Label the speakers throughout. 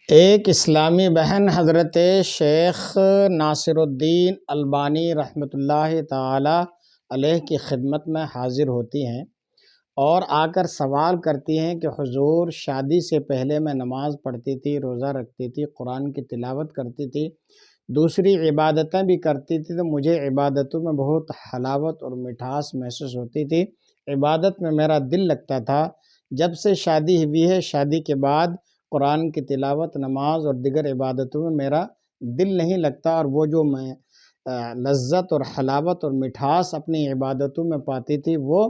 Speaker 1: ایک اسلامی بہن حضرت شیخ ناصر الدین البانی رحمۃ اللہ تعالی علیہ کی خدمت میں حاضر ہوتی ہیں اور آ کر سوال کرتی ہیں کہ حضور، شادی سے پہلے میں نماز پڑھتی تھی، روزہ رکھتی تھی، قرآن کی تلاوت کرتی تھی، دوسری عبادتیں بھی کرتی تھی، تو مجھے عبادتوں میں بہت حلاوت اور مٹھاس محسوس ہوتی تھی، عبادت میں میرا دل لگتا تھا۔ جب سے شادی ہوئی ہے، شادی کے بعد قرآن کی تلاوت، نماز اور دیگر عبادتوں میں میرا دل نہیں لگتا، اور وہ جو میں لذت اور حلاوت اور مٹھاس اپنی عبادتوں میں پاتی تھی، وہ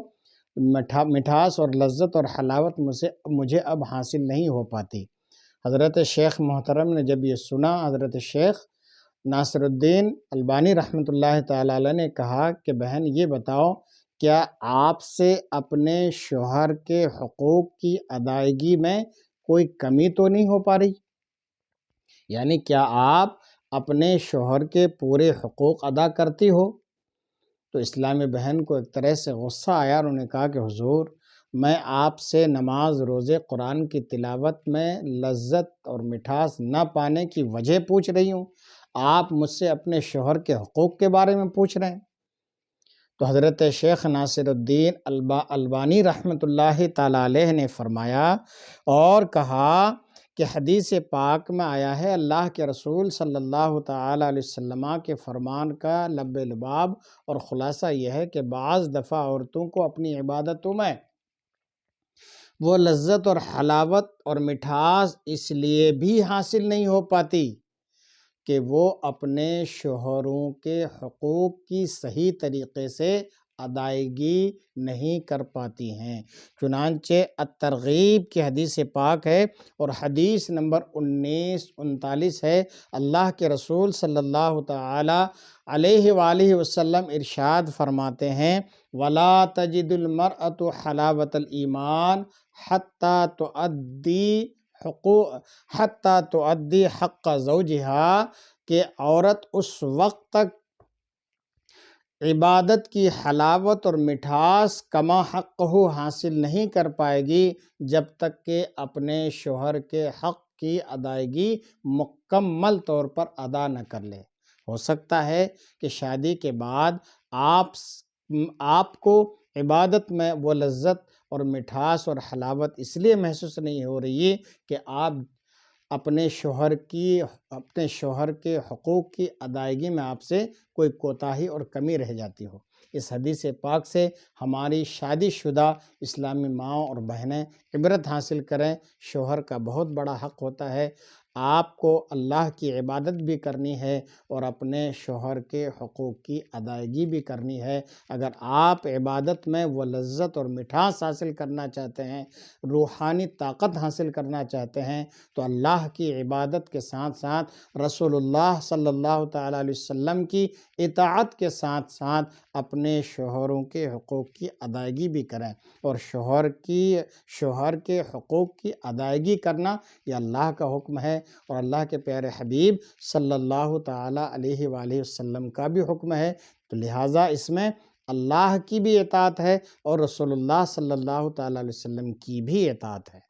Speaker 1: مٹھاس اور لذت اور حلاوت مجھے اب حاصل نہیں ہو پاتی۔ حضرت شیخ محترم نے جب یہ سنا، حضرت شیخ ناصر الدین البانی رحمۃ اللہ تعالی علیہ نے کہا کہ بہن، یہ بتاؤ، کیا آپ سے اپنے شوہر کے حقوق کی ادائیگی میں کوئی کمی تو نہیں ہو پا رہی؟ یعنی کیا آپ اپنے شوہر کے پورے حقوق ادا کرتی ہو؟ تو اسلامی بہن کو ایک طرح سے غصہ آیا اور انہوں نے کہا کہ حضور، میں آپ سے نماز، روزے، قرآن کی تلاوت میں لذت اور مٹھاس نہ پانے کی وجہ پوچھ رہی ہوں، آپ مجھ سے اپنے شوہر کے حقوق کے بارے میں پوچھ رہے ہیں؟ تو حضرت شیخ ناصر الدین البانی رحمۃ اللہ تعالی علیہ نے فرمایا اور کہا کہ حدیث پاک میں آیا ہے، اللہ کے رسول صلی اللہ تعالی علیہ وسلم کے فرمان کا لب لباب اور خلاصہ یہ ہے کہ بعض دفعہ عورتوں کو اپنی عبادتوں میں وہ لذت اور حلاوت اور مٹھاس اس لیے بھی حاصل نہیں ہو پاتی کہ وہ اپنے شوہروں کے حقوق کی صحیح طریقے سے ادائیگی نہیں کر پاتی ہیں۔ چنانچہ الترغیب کی حدیث پاک ہے اور حدیث نمبر 1939 ہے، اللہ کے رسول صلی اللہ تعالی علیہ وآلہ وسلم ارشاد فرماتے ہیں، وَلَا تَجِدُ الْمَرْأَةُ حَلَاوَةَ الْإِيمَانِ حَتَّى تُؤَدِّي حَقَّ زَوْجِهَا، کہ عورت اس وقت تک عبادت کی حلاوت اور مٹھاس کما حق حاصل نہیں کر پائے گی جب تک کہ اپنے شوہر کے حق کی ادائیگی مکمل طور پر ادا نہ کر لے۔ ہو سکتا ہے کہ شادی کے بعد آپ کو عبادت میں وہ لذت اور مٹھاس اور حلاوت اس لیے محسوس نہیں ہو رہی ہے کہ آپ اپنے شوہر کے حقوق کی ادائیگی میں آپ سے کوئی کوتاہی اور کمی رہ جاتی ہو۔ اس حدیث پاک سے ہماری شادی شدہ اسلامی ماؤں اور بہنیں عبرت حاصل کریں۔ شوہر کا بہت بڑا حق ہوتا ہے، آپ کو اللہ کی عبادت بھی کرنی ہے اور اپنے شوہر کے حقوق کی ادائیگی بھی کرنی ہے۔ اگر آپ عبادت میں وہ لذت اور مٹھاس حاصل کرنا چاہتے ہیں، روحانی طاقت حاصل کرنا چاہتے ہیں، تو اللہ کی عبادت کے ساتھ ساتھ رسول اللہ صلی اللہ تعالیٰ علیہ وسلم کی اطاعت کے ساتھ ساتھ اپنے شوہروں کے حقوق کی ادائیگی بھی کریں، اور شوہر کے حقوق کی ادائیگی کرنا یہ اللہ کا حکم ہے اور اللہ کے پیارے حبیب صلی اللہ تعالیٰ علیہ وآلہ وسلم کا بھی حکم ہے، تو لہٰذا اس میں اللہ کی بھی اطاعت ہے اور رسول اللہ صلی اللہ تعالیٰ علیہ وسلم کی بھی اطاعت ہے۔